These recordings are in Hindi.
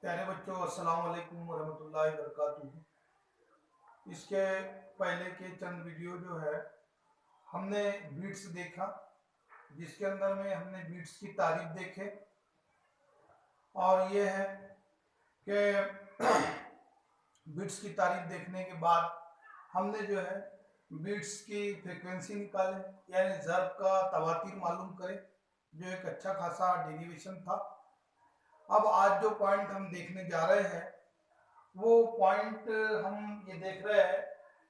प्यारे बच्चों, अस्सलाम वालेकुम वरहमतुल्लाहि वबरकातुहू। इसके पहले के चंद वीडियो जो है हमने बीट्स देखा, जिसके अंदर में हमने बीट्स की तारीफ देखे। और ये है कि बीट्स की तारीफ देखने के बाद हमने जो है बीट्स की फ्रीक्वेंसी निकाले, यानी ज़र्ब का तवातीर मालूम करें, जो एक अच्छा खासा डेरिवेशन था। अब आज जो पॉइंट हम देखने जा रहे हैं वो पॉइंट हम ये देख रहे हैं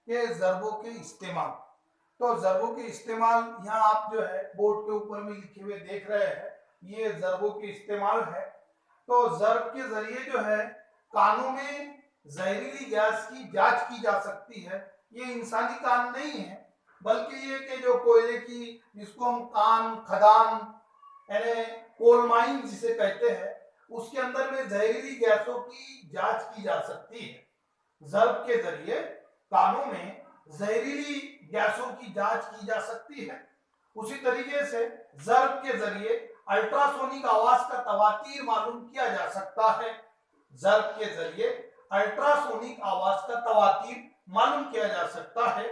कि ज़र्बों के इस्तेमाल। तो ज़र्बों के इस्तेमाल यहाँ आप जो है बोर्ड के ऊपर में लिखे हुए देख रहे हैं, ये ज़र्बों के इस्तेमाल है। तो ज़र्ब के जरिए जो है कानों में जहरीली गैस की जांच की जा सकती है। ये इंसानी कान नहीं है, बल्कि ये कि जो कोयले की, जिसको हम कान खदान यानी कोल माइन जिसे कहते हैं, उसके अंदर में जहरीली गैसों की जांच की जा सकती है। ज़र्ब के जरिए कानों में जहरीली गैसों की जांच की जा सकती है। उसी तरीके से ज़र्ब के जरिए अल्ट्रासोनिक आवाज का तवातीर मालूम किया जा सकता है। ज़र्ब के जरिए अल्ट्रासोनिक आवाज का तवातीर मालूम किया जा सकता है।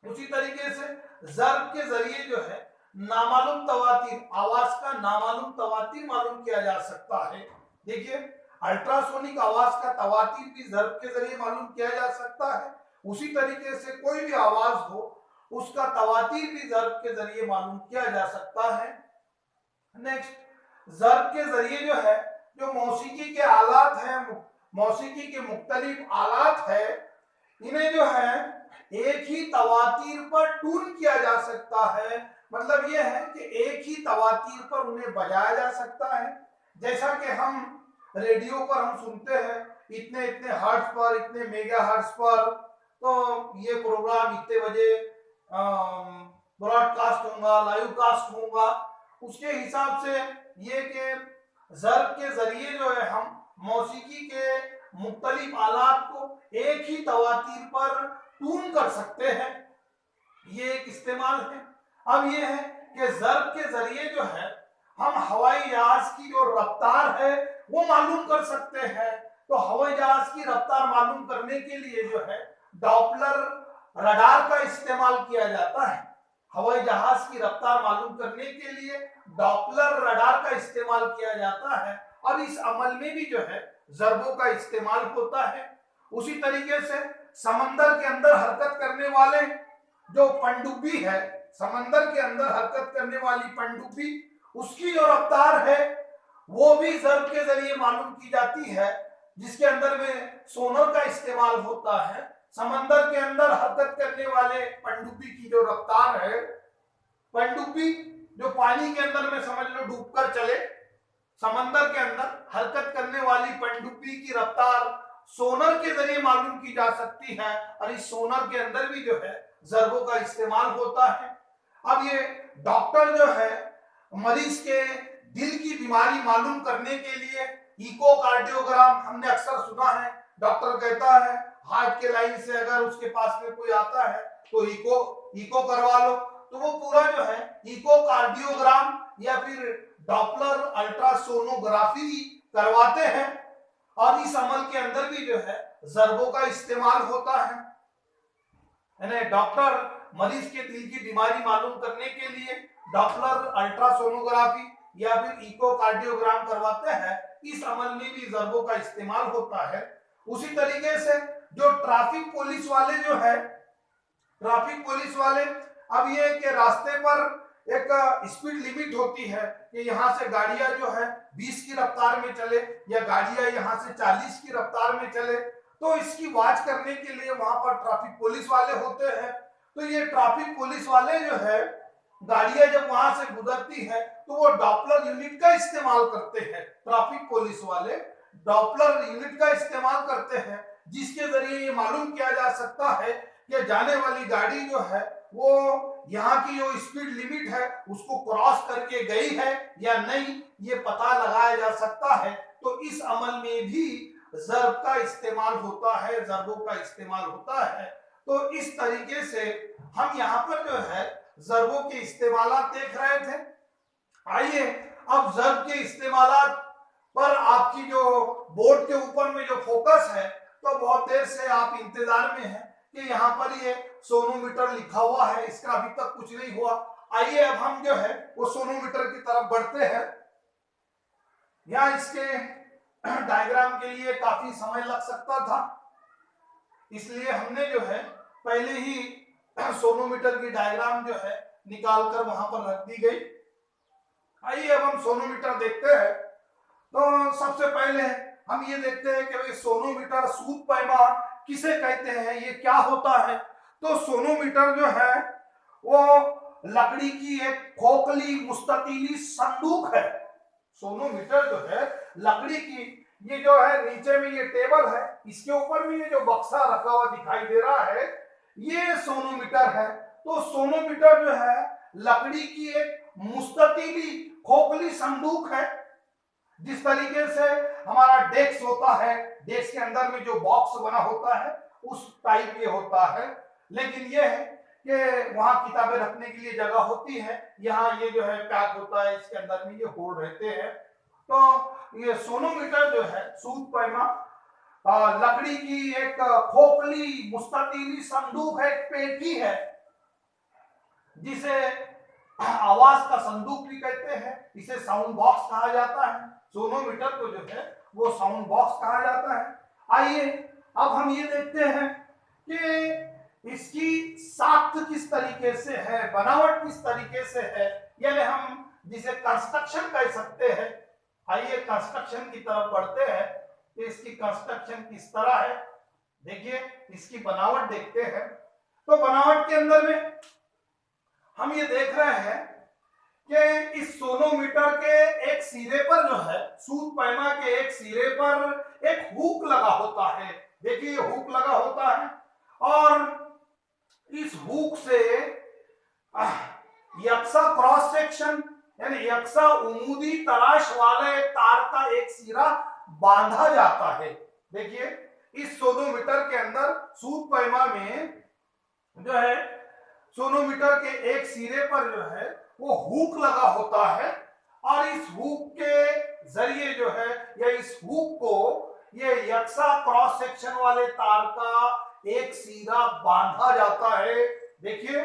उसी तरीके से ज़र्ब के जरिए जो है नामालूम तवातीर, आवाज का नामालूम तवातीर मालूम किया जा सकता है। देखिए, अल्ट्रासोनिक आवाज का तवातीर भी ज़र्ब के जरिए मालूम किया जा सकता है। उसी तरीके से कोई भी आवाज हो, उसका तवातीर भी ज़र्ब के जरिए मालूम किया जा सकता है। नेक्स्ट, ज़र्ब के जरिए जो है जो मौसीकी के आलात हैं, मौसीकी के मुख्तलिफ आलात है, इन्हें जो है एक ही तवातीर पर ट्यून किया जा सकता है। मतलब यह है कि एक ही तवातीर पर उन्हें बजाया जा सकता है। जैसा कि हम रेडियो पर हम सुनते हैं इतने इतने हर्ट्ज पर, इतने मेगा हर्ट्ज पर, तो ये प्रोग्राम इतने बजे ब्रॉडकास्ट होगा, लाइव कास्ट होगा। उसके हिसाब से ये कि ज़र्ब के जरिए जो है हम मौसीकी के मुख्तलिफ आलात को एक ही तवातीर पर ट्यून कर सकते हैं। ये एक इस्तेमाल है। अब ये है कि ज़र्ब के जरिए जो है हम हवाई जहाज की जो रफ्तार है वो मालूम कर सकते हैं। तो हवाई जहाज की रफ्तार मालूम करने के लिए जो है डॉपलर रडार का इस्तेमाल किया जाता है। हवाई जहाज की रफ्तार मालूम करने के लिए डॉपलर रडार का इस्तेमाल किया जाता है। अब इस अमल में भी जो है ज़र्बों का इस्तेमाल होता है। उसी तरीके से समंदर के अंदर हरकत करने वाले जो पनडुब्बी है, समंदर के अंदर हरकत करने वाली पनडुब्बी, उसकी जो रफ्तार है वो भी ज़र्ब के जरिए मालूम की जाती है, जिसके अंदर में सोनर का इस्तेमाल होता है। समंदर के अंदर हरकत करने वाले पनडुब्बी की जो रफ्तार है, पनडुब्बी जो पानी के अंदर में समझ लो डूबकर चले, समंदर के अंदर हरकत करने वाली पनडुब्बी की रफ्तार सोनर के जरिए मालूम की जा सकती है। और इस सोनर के अंदर भी जो है ज़र्बों का इस्तेमाल होता है। अब ये डॉक्टर जो है मरीज के दिल की बीमारी मालूम करने के लिए इकोकार्डियोग्राम, हमने अक्सर सुना है, डॉक्टर कहता है हार्ट के लाइन से अगर उसके पास में कोई आता है तो इको करवा लो। तो वो पूरा जो है इकोकार्डियोग्राम या फिर डॉपलर अल्ट्रासोनोग्राफी करवाते हैं। और इस अमल के अंदर भी जो है ज़र्बों का इस्तेमाल होता है। यानी डॉक्टर मरीज के दिल की बीमारी मालूम करने के लिए डॉपलर अल्ट्रासोनोग्राफी या फिर इकोकार्डियोग्राम करवाते हैं। इस अमल में भी ज़र्बों का इस्तेमाल होता है। उसी तरीके से जो ट्रैफिक पुलिस वाले जो है, ट्रैफिक पुलिस वाले, अब ये कि रास्ते पर एक स्पीड लिमिट होती है कि यहाँ से गाड़ियां जो है 20 की रफ्तार में चले या गाड़ियां यहाँ से 40 की रफ्तार में चले। तो इसकी वॉच करने के लिए वहां पर ट्रैफिक पुलिस वाले होते हैं। तो ये ट्रैफिक पुलिस वाले जो है गाड़ियां जब वहां से गुजरती है तो वो डॉपलर यूनिट का इस्तेमाल करते हैं। ट्रैफिक पुलिस वाले डॉपलर यूनिट का इस्तेमाल करते हैं, जिसके जरिए ये मालूम किया जा सकता है कि जाने वाली गाड़ी जो है वो यहाँ की जो स्पीड लिमिट है उसको क्रॉस करके गई है या नहीं, ये पता लगाया जा सकता है। तो इस अमल में भी ज़र्ब का इस्तेमाल होता है, ज़र्बों का इस्तेमाल होता है। तो इस तरीके से हम यहाँ पर जो है ज़र्बों के इस्तेमालात देख रहे थे। आइए अब ज़र्ब के इस्तेमालात पर आपकी जो बोर्ड के ऊपर में जो फोकस है, तो बहुत देर से आप इंतजार में हैं कि यहाँ पर ये सोनोमीटर लिखा हुआ है, इसका अभी तक कुछ नहीं हुआ। आइए अब हम जो है वो सोनोमीटर की तरफ बढ़ते हैं। यहाँ इसके डायग्राम के लिए काफी समय लग सकता था, इसलिए हमने जो है पहले ही सोनोमीटर की डायग्राम जो है निकाल कर वहां पर रख दी गई। आइए अब हम सोनोमीटर देखते हैं। तो सबसे पहले हम ये देखते हैं कि भाई सोनोमीटर सूद पैमा किसे कहते हैं, ये क्या होता है। तो सोनोमीटर जो है वो लकड़ी की एक खोखली मुस्ततीली संदूक है। सोनोमीटर जो है लकड़ी की, ये जो है नीचे में ये टेबल है, इसके ऊपर में ये जो बक्सा रखा हुआ दिखाई दे रहा है, ये सोनोमीटर है। तो सोनोमीटर जो है लकड़ी की एक मुस्ततीली खोखली संदूक है। जिस तरीके से हमारा डेस्क होता है, डेस्क के अंदर में जो बॉक्स बना होता है उस टाइप ये होता है, लेकिन ये है कि वहां किताबें रखने के लिए जगह होती है, यहाँ ये जो है पैक होता है, इसके अंदर में ये होल रहते हैं। तो ये सोनोमीटर जो है सूद पैमा लकड़ी की एक खोखली मुस्ततीली संदूक है, एक पेटी है, जिसे आवाज का संदूक भी कहते हैं, इसे साउंड बॉक्स कहा जाता है। सोनोमीटर को जो है वो साउंड बॉक्स कहा जाता है। आइए अब हम ये देखते हैं कि इसकी साख्त किस तरीके से है, बनावट किस तरीके से है, यानी हम जिसे कंस्ट्रक्शन कह सकते हैं। आइए कंस्ट्रक्शन की तरफ बढ़ते हैं कि इसकी कंस्ट्रक्शन किस तरह है। देखिए इसकी बनावट देखते हैं। तो बनावट के अंदर में हम ये देख रहे हैं कि इस सोनोमीटर के एक सिरे पर जो है, सूद पैमा के एक सिरे पर एक हुक लगा होता है। देखिए हुक लगा होता है और इस हुक से यक्सा क्रॉस सेक्शन यानी यक्सा उमूदी तराश वाले तार का एक सिरा बांधा जाता है। देखिए इस सोनोमीटर के अंदर सूद पैमा में जो है सोनोमीटर के एक सिरे पर जो है वो हुक लगा होता है और इस हुक के जरिए जो है या इस हुक को ये यक्सा क्रॉस सेक्शन वाले तार का एक सिरा बांधा जाता है। देखिए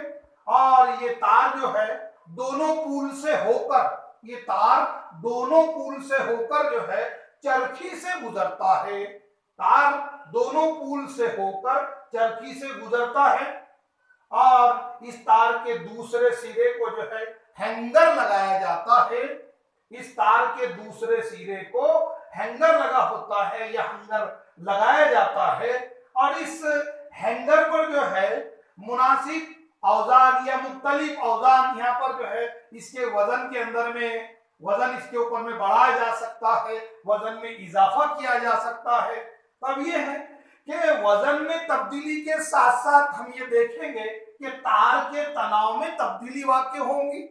और ये तार जो है दोनों पुल से होकर, ये तार दोनों पुल से होकर जो है चरखी से गुजरता है। तार दोनों पुल से होकर चरखी से गुजरता है और इस तार के दूसरे सिरे को जो है हैंगर लगाया जाता है। इस तार के दूसरे सिरे को हैंगर लगा होता है या हैंगर लगाया जाता है और इस हैंगर पर जो है मुनासिब औजार या मुख्तलिफ औजार, यहाँ पर जो है इसके वजन के अंदर में वजन इसके ऊपर में बढ़ाया जा सकता है, वजन में इजाफा किया जा सकता है। तब ये है कि वजन में तब्दीली के साथ साथ हम ये देखेंगे कि तार के तनाव में तब्दीली वाक़ई होंगी।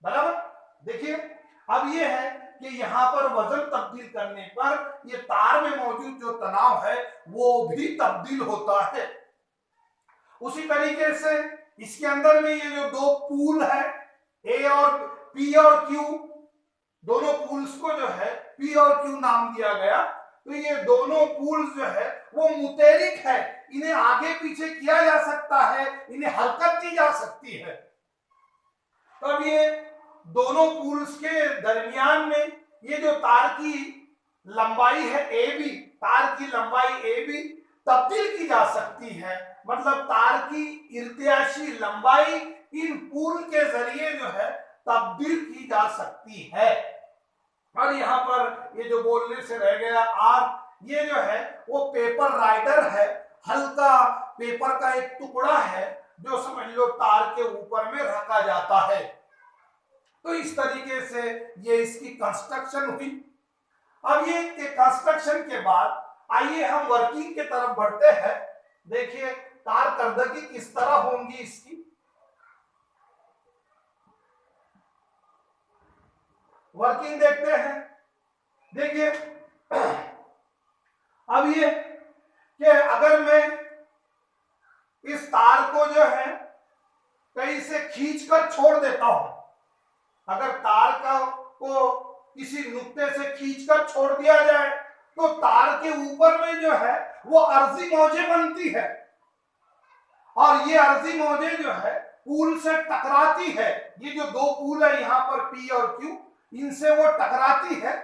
बराबर। देखिए अब ये है कि यहाँ पर वजन तब्दील करने पर ये तार में मौजूद जो तनाव है वो भी तब्दील होता है। उसी तरीके से इसके अंदर में ये जो दो पूल है ए और पी और क्यू, दोनों पूल्स को जो है पी और क्यू नाम दिया गया। तो ये दोनों पूल्स जो है वो मुतेरिक है, इन्हें आगे पीछे किया जा सकता है, इन्हें हरकत दी जा सकती है। तब ये दोनों पूल्स के दरमियान में ये जो तार की लंबाई है ए बी, तार की लंबाई ए बी तब्दील की जा सकती है। मतलब तार की इर्तियाशी लंबाई इन पूल के जरिए जो है तब्दील की जा सकती है। और यहाँ पर ये जो बोलने से रह गया आर, ये जो है वो पेपर राइडर है, हल्का पेपर का एक टुकड़ा है जो समझ लो तार के ऊपर में रखा जाता है। तो इस तरीके से ये इसकी कंस्ट्रक्शन हुई। अब ये कंस्ट्रक्शन के बाद आइए हम वर्किंग के तरफ बढ़ते हैं। देखिए कारकर्दगी किस तरह होंगी इसकी। वर्किंग देखते हैं। देखिए अब ये कि अगर मैं इस तार को जो है कहीं से खींचकर छोड़ देता हूं, अगर तार को किसी नुक्ते से खींचकर छोड़ दिया जाए तो तार के ऊपर में जो है वो अर्जी मौजें बनती है, और ये अर्जी मौजें जो है पुल से टकराती है। ये जो दो पुल है यहाँ पर P और Q, इनसे वो टकराती है,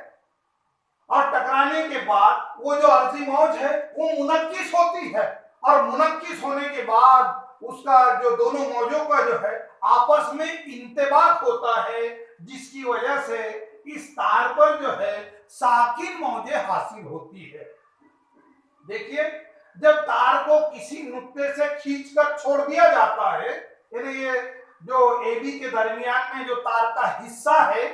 और टकराने के बाद वो जो अर्जी मौज है वो मुनक्किस होती है, और मुनक्किस होने के बाद उसका जो दोनों मौजों का जो है आपस में इंतबाक होता है, जिसकी वजह से इस तार पर जो है साकिन मौजें हासिल होती है। देखिए, जब तार को किसी नुक्ते से खींचकर छोड़ दिया जाता है, यानी ये जो AB के दरमियान में जो तार का हिस्सा है,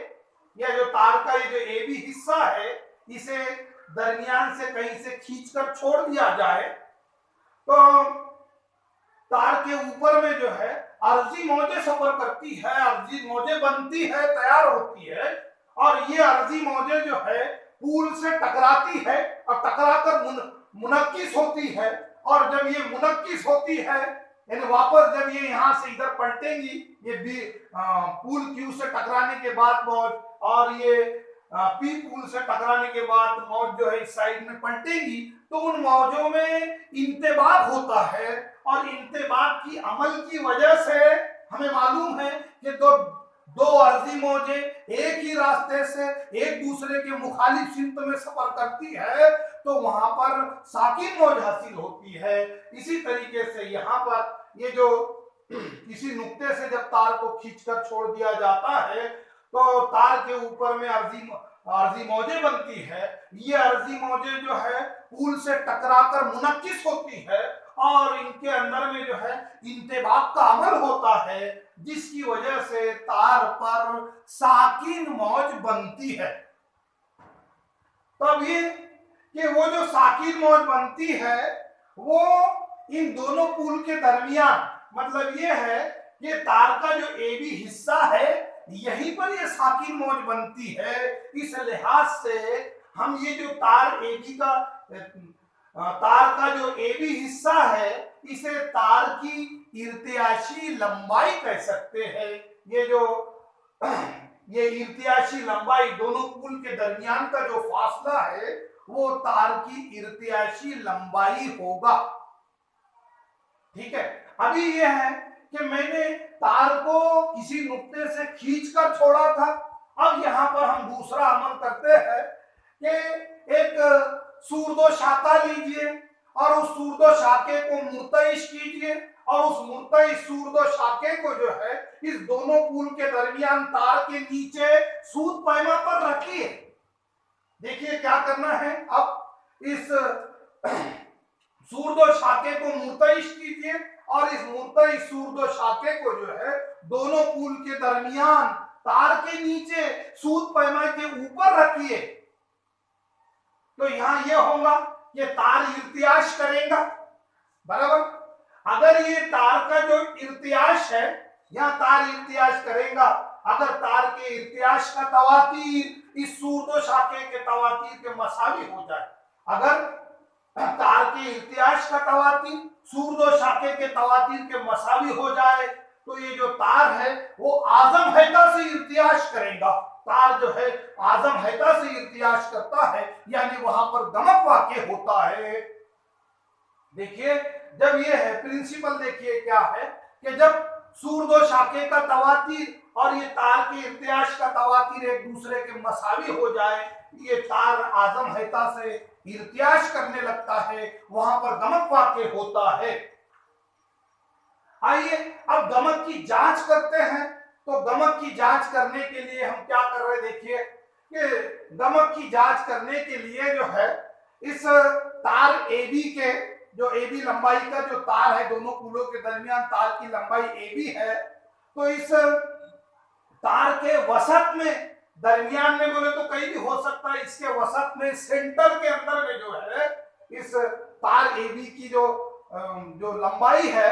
या जो तार का ये जो AB हिस्सा है, इसे दरमियान से कहीं से खींचकर छोड़ दिया जाए तो तार के ऊपर में जो है अर्जी मौजें सफर करती है, अर्जी मौजें बनती है, तैयार होती है, और ये अर्जी मौजें जो है पुल से टकराती है और टकराकर मुनक्किस होती है, और जब ये मुनक्किस होती है यानी वापस जब ये यहाँ से इधर पलटेंगी, ये पुल Q से टकराने के बाद मौज और ये P पुल से टकराने के बाद मौज जो है इस साइड में पलटेंगी, तो उन मौजों में इंतबाक होता है, और इंतबाक की अमल की वजह से हमें मालूम है कि दो अर्जी मौजें एक ही रास्ते से एक दूसरे के मुखालिफ सिमत में सफर करती है, तो वहां पर साकिन मौज हासिल होती है। इसी तरीके से यहाँ पर ये जो किसी नुक्ते से जब तार को खींचकर छोड़ दिया जाता है तो तार के ऊपर में अर्जी मौजें बनती है। ये अर्जी मौजें जो है पुल से टकराकर मुनक्किस होती है, और इनके अंदर में जो है इंतबाक का अमल होता है, जिसकी वजह से तार पर साकिन मौज बनती है। तब ये कि वो जो साकिन मौज बनती है वो इन दोनों पुल के दरमियान, मतलब ये है कि तार का जो AB हिस्सा है यहीं पर ये साकिन मौज बनती है। इस लिहाज से हम ये जो तार का जो AB हिस्सा है इसे तार की इर्तियाशी लंबाई कह सकते हैं। ये इर्तियाशी लंबाई, दोनों पुल के दरमियान का जो फासला है वो तार की इर्तियाशी लंबाई होगा। ठीक है, अभी ये है कि मैंने तार को किसी नुक्ते से खींचकर छोड़ा था। अब यहाँ पर हम दूसरा अमल करते हैं कि एक सूरदो शाखा लीजिए और उस सूरदो शाखे को मुर्तइश कीजिए, और उस मुर्तइश सूरदो शाखे को जो है इस दोनों पुल के दरमियान तार के नीचे सूद पैमा पर रखिए। देखिए क्या करना है, अब इस सूरदो शाखे को मुर्तइश कीजिए और इस मुर्तइश सूरदो शाखे को जो है दोनों पुल के दरमियान तार के नीचे सूद पैमा के ऊपर रखिए। तो यहां यह होगा कि तार इर्तियाश करेगा, बराबर। अगर ये तार का जो इर्तियाश है, यहां तार इर्तियाश करेगा, अगर तार के इर्तियाश का तवातीर इस सूरदो शाखे के तवातीर के मसावी हो जाए, अगर तार के इर्तियाश का तवातीर सूरदो शाखे के तवातीर के मसावी हो जाए, तो ये जो तार है वो आजम हैता से इर्तियाश करेगा। तार जो है आजम हैता से इर्तियाश करता है, यानी वहां पर गमक वाक़े होता है। देखिए, जब ये है प्रिंसिपल, देखिए क्या है कि जब सूरदो शाखे का तवातीर और ये तार के इर्तियाश का तवातीर एक दूसरे के मसावी हो जाए, ये तार आजम हैता से इर्तियाश करने लगता है, वहां पर गमक वाक़े होता है। आइए अब गमक की जांच करते हैं। तो गमक की जांच करने के लिए हम क्या कर रहे हैं, देखिए कि गमक की जांच करने के लिए जो है इस तार AB के जो AB लंबाई का जो तार है, दोनों पुलों के दरमियान तार की लंबाई AB है, तो इस तार के वसत में, दरमियान में बोले तो कहीं भी हो सकता है, इसके वसत में सेंटर के अंदर में जो है इस तार AB की जो लंबाई है,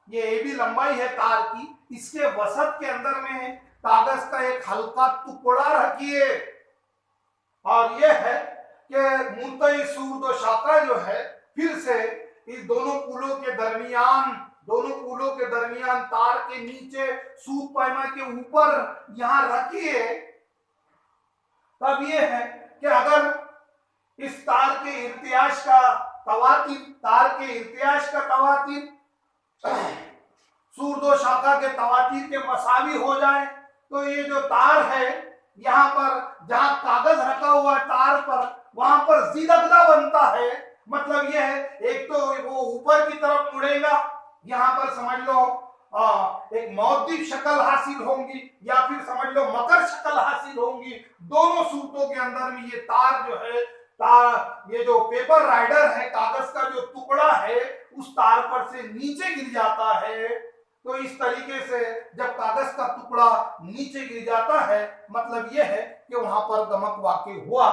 ये AB लंबाई है तार की, इसके वसत के अंदर में कागज का एक हल्का टुकड़ा रखिए, और यह है कि मुर्तई सूरदो शाखा जो है फिर से इस दोनों पुलों के दरमियान तार के नीचे सूद पैमा के ऊपर यहां रखिए। तब यह है कि अगर इस तार के इर्तियाज का तवातीर, तार के इर्तियाज का तवातीर सूर्दो शाखा के तवातीर के मसावी हो जाए तो ये जो तार है, यहाँ पर जहां कागज रखा हुआ है तार पर, वहां पर जिदगदा बनता है। मतलब यह है, एक तो वो ऊपर की तरफ मुड़ेगा, यहाँ पर समझ लो एक मौद्दीप शक्ल हासिल होंगी या फिर समझ लो मकर शक्ल हासिल होंगी। दोनों सूरतों के अंदर में ये तार जो है, तार, ये जो पेपर राइडर है, कागज का जो टुकड़ा है, उस तार पर से नीचे गिर जाता है। तो इस तरीके से जब कागज का टुकड़ा नीचे गिर जाता है, मतलब यह है कि वहां पर गमक वाक़ई हुआ।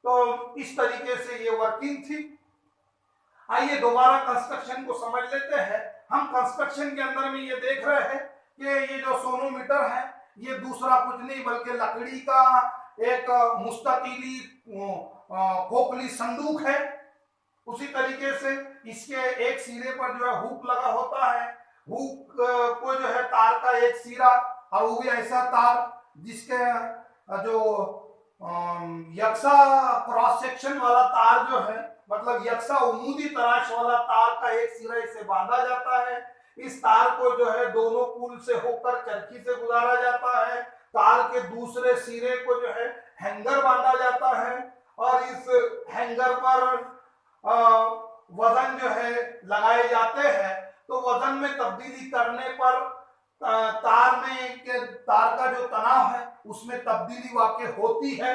तो इस तरीके से ये वर्किंग थी। आइए दोबारा कंस्ट्रक्शन को समझ लेते हैं। हम कंस्ट्रक्शन के अंदर में ये देख रहे हैं कि ये जो सोनोमीटर है, ये दूसरा कुछ नहीं बल्कि लकड़ी का एक मुस्ततीली खोखली संदूक है। उसी तरीके से इसके एक सिरे पर जो है हुक लगा होता है। हुक को जो है तार का एक सिरा, और वो भी ऐसा तार जिसके जो यक्सा क्रॉस सेक्शन वाला तार जो है, मतलब यक्सा उमूदी तराश वाला तार का एक सिरा इसे बांधा जाता है। इस तार को जो है दोनों पुल से होकर चरखी से गुजारा जाता है। तार के दूसरे सिरे को जो है हैंगर बांधा जाता है, और इस हैंगर पर वजन जो है लगाए जाते हैं। तो वजन में तब्दीली करने पर तार में के तार का जो तनाव है उसमें तब्दीली वाकई होती है।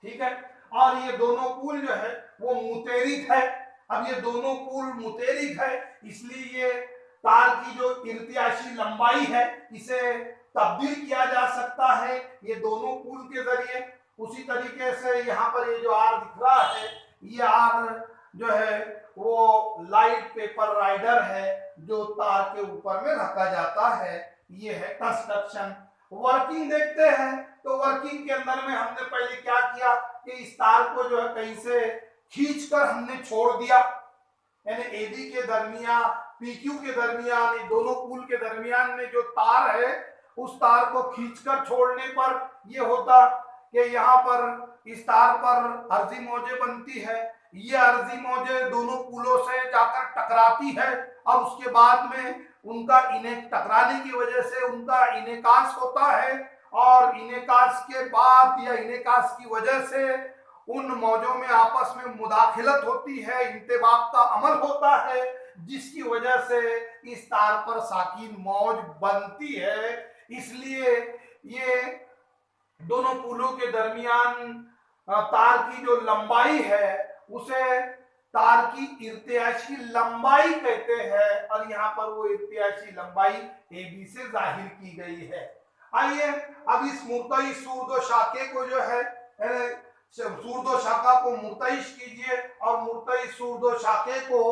ठीक है, और ये दोनों पुल जो है वो मुतेरिक है। अब ये दोनों पुल मुतेरिक है, इसलिए ये तार की जो इर्तियाशी लंबाई है इसे तब्दील किया जा सकता है ये दोनों पुल के जरिए। उसी तरीके से यहाँ पर ये जो आर दिख रहा है, ये आर जो है वो लाइट पेपर राइडर है जो तार के ऊपर में रखा जाता है। ये है कंस्ट्रक्शन। वर्किंग देखते हैं, तो वर्किंग के अंदर में हमने पहले क्या किया कि इस तार को जो है कहीं से खींचकर हमने छोड़ दिया, यानी एबी के दरमियान, पीक्यू के दरमियान, दोनों पुल के दरमियान में जो तार है उस तार को खींचकर छोड़ने पर यह होता कि यहाँ पर इस तार पर अर्जी मौजें बनती है। ये अर्जी मौजें दोनों पुलों से जाकर टकराती है, और उसके बाद में उनका टकराने की वजह से उनका इनेकास होता है, और इनेकास के बाद या इनेकास की वजह से उन मौजों में आपस में मुदाखिलत होती है, इंतबाक का अमल होता है, जिसकी वजह से इस तार पर साकिन मौज बनती है। इसलिए ये दोनों पुलों के दरमियान तार की जो लंबाई है उसे तार की इर्तियाशी लंबाई कहते हैं, और यहाँ पर वो इर्तियाशी लंबाई AB से जाहिर की गई है। आइए अब इस मुर्तई सूर्दो शाखे को जो है, सूर्दो शाखा को मुर्तइश कीजिए, और मुर्तई सूर्दो शाखे को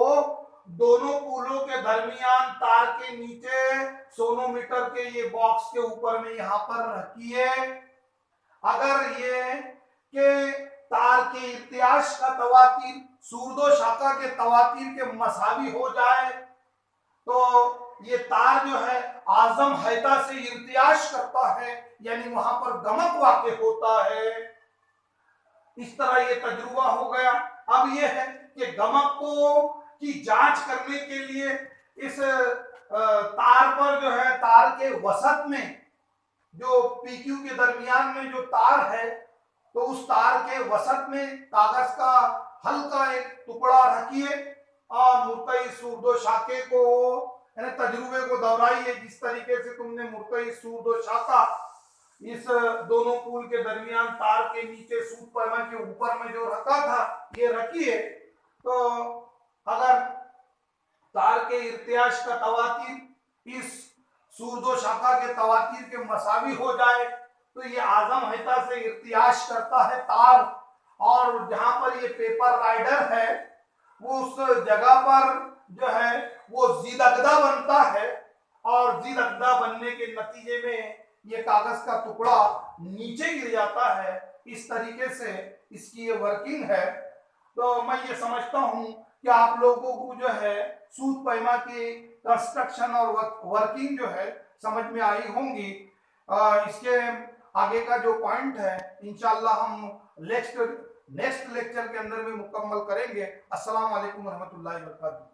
दोनों पुलों के दरमियान तार के नीचे सोनोमीटर के ये बॉक्स के ऊपर में यहाँ पर रखिए। अगर ये के तार के इर्तियाश का तवातीर सूर्दो शाखा के तवातीर के मसावी हो जाए तो ये तार जो है आजम हैता से इर्तियाश करता है, यानी वहां पर गमक वाक़ई होता है। इस तरह ये तजुर्बा हो गया। अब ये है कि गमक को की जांच करने के लिए इस तार पर जो है, तार के वसत में जो पीक्यू के दरमियान में जो तार है, तो उस तार के वसत में कागज का हल्का एक टुकड़ा रखिए, और मुर्तई सूर्दो शाखे को यानी तजुर्बे को दोहराइए। जिस तरीके से तुमने मुर्तई सूर्दो शाखा इस दोनों पुल के दरमियान तार के नीचे सूत पैमा के ऊपर में जो रखा था, ये रखिए। तो अगर तार के इर्तियाश का तवातीर इस सूर्दो शाखा के तवातीर के मसावी हो जाए तो ये आजम हैता से इर्तियाश करता है तार, और जहां पर ये पेपर राइडर है वो उस जगह पर जो है वो जिदगदा बनता है, और जिदगदा बनने के नतीजे में ये कागज का टुकड़ा नीचे गिर जाता है। इस तरीके से इसकी ये वर्किंग है। तो मैं ये समझता हूं कि आप लोगों को जो है सूत पैमा की कंस्ट्रक्शन और वर्किंग जो है समझ में आई होंगी। इसके आगे का जो पॉइंट है इंशाल्लाह हम नेक्स्ट नेक्स्ट लेक्चर के अंदर में मुकम्मल करेंगे। अस्सलाम वालेकुम रहमतुल्लाहि व बरकातहू।